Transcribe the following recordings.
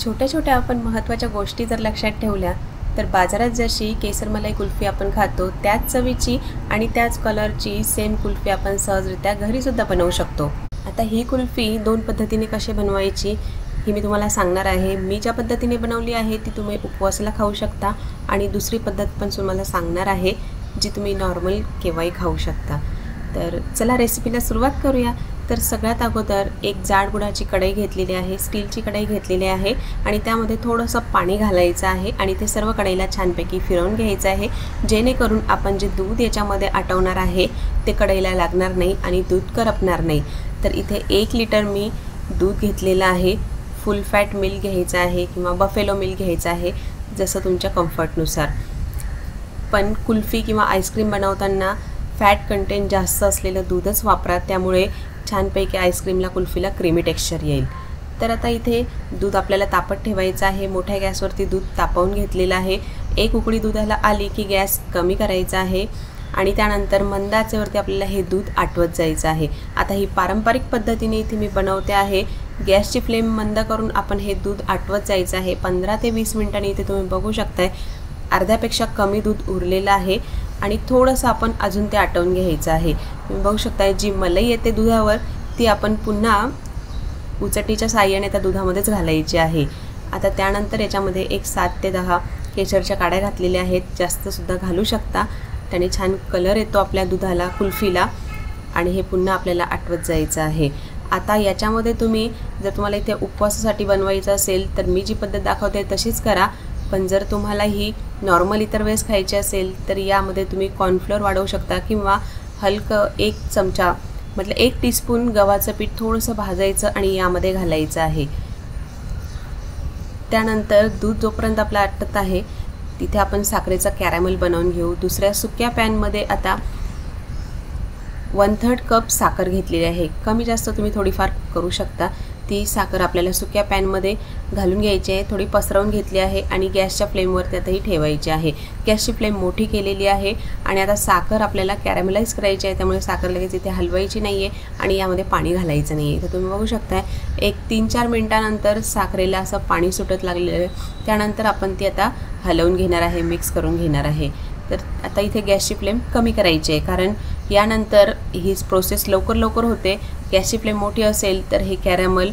छोट्या छोट्या आपण महत्त्वाच्या गोष्टी जर लक्षात ठेवल्या तर बाजारात जशी केसर मलाई कुल्फी आपण खातो त्याच चवीची आणि त्याच कलरची सेम कुल्फी आपण सहजरित्या घरीसुद्धा बनवू शकतो। आता ही कुल्फी दोन पद्धतीने कशी बनवायची ही मी तुम्हाला सांगणार आहे। मी ज्या पद्धतीने बनवली आहे ती तुम्ही उपवासाला खाऊ शकता आणि दुसरी पद्धत पण तुम्हाला सांगणार आहे जी तुम्ही नॉर्मल केव्हाही खाऊ शकता। तर चला रेसिपीला सुरुवात करूया। तर सगळ्यात अगोदर एक जाड बुडाची कढई घेतलेली आहे, स्टीलची कढई घेतलेली आहे आणि त्यामध्ये थोडंसं पाणी घालायचं आहे आणि ते सर्व कढईला छानपैकी फिरवून घ्यायचं आहे, जेणेकरून आपण जे दूध याच्यामध्ये आटवणार आहे ते कढईला लागणार नाही आणि दूध करपणार नाही। तर इथे 1 लिटर मी दूध घेतलेलं आहे। फुल फॅट मिल्क घ्यायचं आहे किंवा बफेलो मिल्क घ्यायचं आहे, जसं तुमच्या कम्फर्टनुसार। पण कुल्फी किंवा आईस्क्रीम बनवताना फॅट कंटेंट जास्त असलेलं दूधच वापरा, त्यामुळे छानपैकी आईस्क्रीमला कुल्फीला क्रीमी टेक्स्चर येईल। तर आता इथे दूध आपल्याला तापत ठेवायचं आहे। मोठ्या गॅसवरती दूध तापवून घेतलेलं आहे। एक उकळी दुधाला आली की गॅस कमी करायचा आहे आणि त्यानंतर मंद आचेवरती आपल्याला हे दूध आटवत जायचं आहे। आता ही पारंपरिक पद्धतीने इथे मी बनवते आहे। गॅसची फ्लेम मंद करून आपण हे दूध आटवत जायचं आहे। 15 ते 20 मिनिटांनी इथे तुम्ही बघू शकताय अर्ध्यापेक्षा कमी दूध उरलेलं आहे आणि थोडंसं आपण अजून ते आटवून घ्यायचं आहे। तुम्ही बघू शकताय जी मलाई येते दुधावर ती आपण पुन्हा उचटीच्या साहाय्याने त्या दुधामध्येच घालायची आहे। आता त्यानंतर याच्यामध्ये एक 7 ते 10 केशरच्या काड्या घातलेल्या आहेत, जास्तसुद्धा घालू शकता, त्याने छान कलर येतो आपल्या दुधाला, कुल्फीला, आणि हे पुन्हा आपल्याला आटवत जायचं आहे। आता याच्यामध्ये तुम्ही जर तुम्हाला इथे उपवासासाठी बनवायचं असेल तर मी जी पद्धत दाखवते तशीच करा, पण जर तुम्हाला ही नॉर्मल इतर वेळेस खायची असेल तर यामध्ये तुम्ही कॉर्नफ्लोअर वाढवू शकता किंवा हलकं 1 चमचा मतलब 1 टीस्पून गव्हाचं पीठ थोडंसं भाजायचं आणि यामध्ये घालायचं आहे। त्यानंतर दूध जोपर्यंत आपलं आटत आहे तिथे आपण साखरेचा कॅरॅमल बनवून घेऊ। दुसऱ्या सुक्या पॅनमध्ये आता 1/3 कप साखर घेतलेली आहे। कमी जास्त तुम्ही थोडीफार करू शकता। ती साखर आपल्याला सुक्या पॅनमध्ये घालून घ्यायची आहे, थोडी पसरवून घेतली आहे आणि गॅसच्या फ्लेमवरती आता ही ठेवायची आहे। गॅसची फ्लेम मोठी केलेली आहे आणि आता साखर आपल्याला कॅरॅमलाइज करायची आहे, त्यामुळे साखर लगेच इथे हलवायची नाही आहे आणि यामध्ये पाणी घालायचं नाही आहे। तर तुम्ही बघू शकताय एक 3-4 मिनिटानंतर साखरेला असं पाणी सुटत लागलेलं आहे। त्यानंतर आपण ती आता हलवून घेणार आहे, मिक्स करून घेणार आहे। तर आता इथे गॅसची फ्लेम कमी करायची आहे, कारण यानंतर ही प्रोसेस लवकर होते। गॅसची फ्लेम मोठी असेल तर हे कॅरॅमल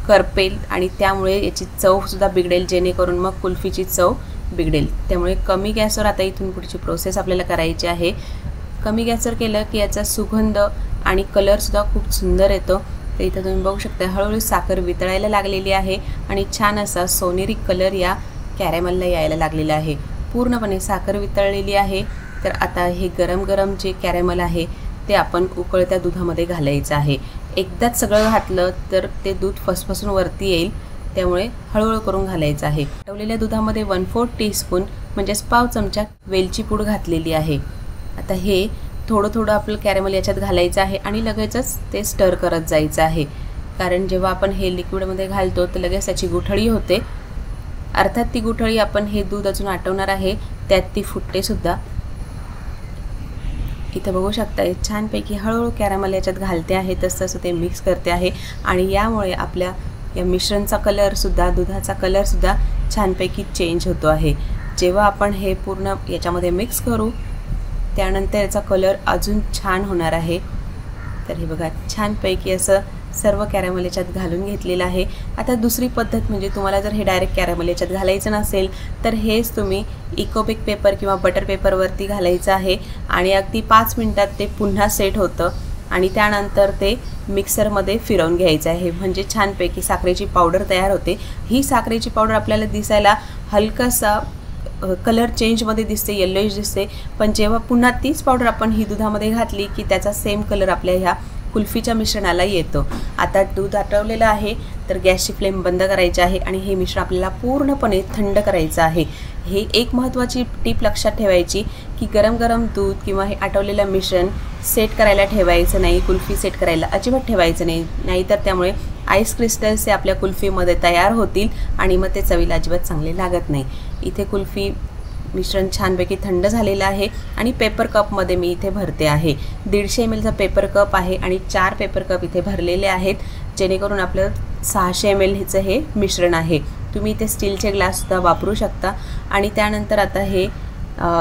करपेल आणि त्यामुळे याची चवसुद्धा बिघडेल, जेणेकरून मग कुल्फीची चव बिघडेल। त्यामुळे कमी गॅसवर आता इथून पुढची प्रोसेस आपल्याला करायची आहे। कमी गॅसवर केलं की याचा सुगंध आणि कलरसुद्धा खूप सुंदर येतो। तर इथं तुम्ही बघू शकता हळूहळू साखर वितळायला लागलेली आहे आणि छान असा सोनेरी कलर या कॅरॅमलला यायला लागलेला आहे। पूर्णपणे साखर वितळलेली आहे। तर आता हे गरम जे कॅरॅमल आहे ते आपण उकळत्या दुधामध्ये घालायचं आहे। एकदाच सगळं घातलं तर ते दूध फसफसून वरती येईल, त्यामुळे हळूहळू करून घालायचं आहे। आटवलेल्या दुधामध्ये 1/4 टीस्पून म्हणजेच पाव चमचा वेलची पूड घातलेली आहे। आता हे थोडं आपलं कॅरॅमल याच्यात घालायचं आहे आणि लगेचच ते स्टर करत जायचं आहे, कारण जेव्हा आपण हे लिक्विडमध्ये घालतो तर लगेच त्याची गुठळी होते। अर्थात ती गुठळी आपण हे दूध अजून आटवणार आहे त्यात ती फुटते सुद्धा। इथं बघू शकता छानपैकी हळूहळू कॅरॅमल याच्यात घालते आहे, तसं ते मिक्स करते आहे आणि यामुळे आपल्या या मिश्रणचा कलरसुद्धा, दुधाचा कलरसुद्धा छानपैकी चेंज होतो आहे। जेव्हा आपण हे पूर्ण याच्यामध्ये मिक्स करू त्यानंतर याचा कलर अजून छान होणार आहे। तर हे बघा छानपैकी असं सर्व कॅरॅमल याच्यात घालून घेतलेलं आहे। आता दुसरी पद्धत म्हणजे तुम्हाला जर हे डायरेक्ट कॅरॅमल याच्यात घालायचं नसेल तर हेच तुम्ही इकोबिक पेपर किंवा बटर पेपरवरती घालायचं आहे आणि अगदी 5 मिनिटात ते पुन्हा सेट होतं आणि त्यानंतर ते मिक्सरमध्ये फिरवून घ्यायचं आहे, म्हणजे छानपैकी साखरेची पावडर तयार होते। ही साखरेची पावडर आपल्याला दिसायला हलकासा कलर चेंजमध्ये दिसते, येलोइश दिसते, पण जेव्हा पुन्हा तीच पावडर आपण ही दुधामध्ये घातली की त्याचा सेम कलर आपल्या ह्या कुल्फीच्या मिश्रणाला येतो। आता दूध आटवलेलं आहे तर गॅसची फ्लेम बंद करायची आहे आणि हे मिश्रण आपल्याला पूर्णपणे थंड करायचं आहे। हे एक महत्त्वाची टिप लक्षात ठेवायची की गरम दूध किंवा हे आटवलेलं मिश्रण सेट करायला ठेवायचं नाही, कुल्फी सेट करायला अजिबात ठेवायचं नाही, नाहीतर त्यामुळे आईस क्रिस्टल्स हे आपल्या कुल्फीमध्ये तयार होतील आणि मग ते चवीला अजिबात चांगले लागत नाही। इथे कुल्फी मिश्रण छानपैकी थंड झालेलं आहे आणि पेपर कपमध्ये मी इथे भरते आहे। 150 ml चा पेपर कप आहे आणि 4 पेपर कप इथे भरलेले आहेत, जेणेकरून आपलं 600 ml चं हे मिश्रण आहे। तुम्ही इथे स्टीलचे ग्लाससुद्धा वापरू शकता. आणि त्यानंतर आता हे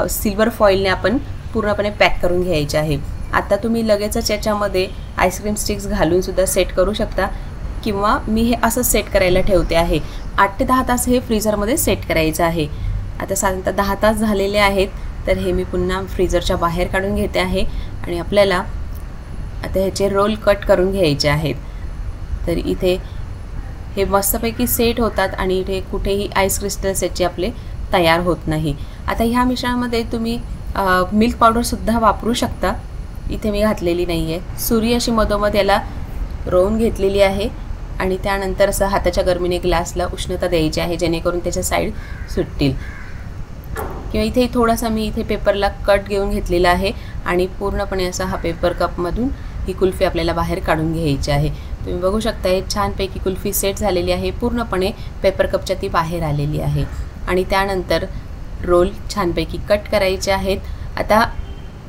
सिल्वर फॉईलने आपण पूर्णपणे पॅक करून घ्यायचे आहे. आता तुम्ही लगेचच याच्यामध्ये आईस्क्रीम स्टिक्स घालूनसुद्धा सेट करू शकता, किंवा मी हे असं सेट करायला ठेवते आहे. 8 ते 10 तास हे फ्रीझरमध्ये सेट करायचं आहे. आता साधारणतः 10 तास झालेले आहेत, तर हे मी पुन्हा फ्रीझरच्या बाहेर काढून घेते आहे आणि आपल्याला आता ह्याचे रोल कट करून घ्यायचे आहेत. तर इथे हे मस्तपैकी सेट होतात आणि इथे कुठेही आईस क्रिस्टल्स याचे आपले तयार होत नाही. आता ह्या मिश्रणामध्ये तुम्ही मिल्क पावडरसुद्धा वापरू शकता. इथे मी घातलेली नाही आहे. सुरी अशी मधोमध याला रोवून घेतलेली आहे आणि त्यानंतर असं हाताच्या गरमीने ग्लासला उष्णता द्यायची आहे, जेणेकरून त्याच्या साईड सुटतील. किंवा इथे थोडासा मी इथे पेपरला कट घेऊन घेतलेला आहे आणि पूर्णपणे असा हा पेपर कपमधून ही कुल्फी आपल्याला बाहेर काढून घ्यायची आहे. तुम्ही बघू शकता हे छानपैकी कुल्फी सेट झालेली आहे. पूर्णपणे पेपर कपच्या ती बाहेर आलेली आहे. आणि त्यानंतर रोल छानपैकी कट करायचे आहेत. आता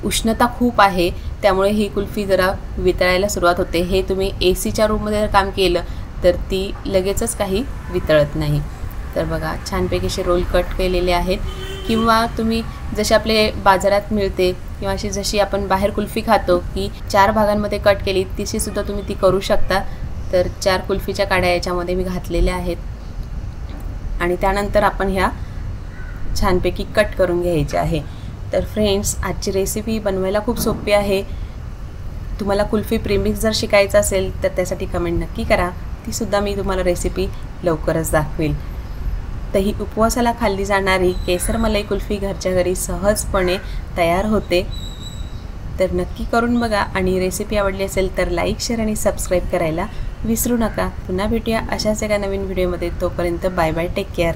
उष्णता खूप आहे, त्यामुळे ही कुल्फी जरा वितळायला सुरुवात होते. हे तुम्ही ACच्या रूममध्ये जर काम केलं तर ती लगेचच काही वितळत नाही. तर बघा छानपैकी असे रोल कट केलेले आहेत. किंवा तुम्ही जसे आपले बाजारात मिळते किंवा अशी जशी आपण बाहेर कुल्फी खातो की 4 भागांमध्ये कट केली, तशीसुद्धा तुम्ही ती करू शकता. तर 4 कुल्फीच्या काड्या याच्यामध्ये मी घातलेल्या आहेत आणि त्यानंतर आपण ह्या छानपैकी कट करून घ्यायचे आहे. तर फ्रेंड्स, आजची रेसिपी बनवायला खूप सोपी आहे. तुम्हाला कुल्फी प्रीमिक्स जर शिकायचं असेल तर त्यासाठी कमेंट नक्की करा. तीसुद्धा मी तुम्हाला रेसिपी लवकरच दाखवेल. तर ही उपवासाला खाल्ली जाणारी केसर मलाई कुल्फी घरच्या घरी सहजपणे तयार होते. तर नक्की करून बघा आणि रेसिपी आवडली असेल तर लाईक, शेअर आणि सबस्क्राईब करायला विसरू नका. पुन्हा भेटूया अशाच एका नवीन व्हिडिओमध्ये. तोपर्यंत बाय बाय, टेक केअर.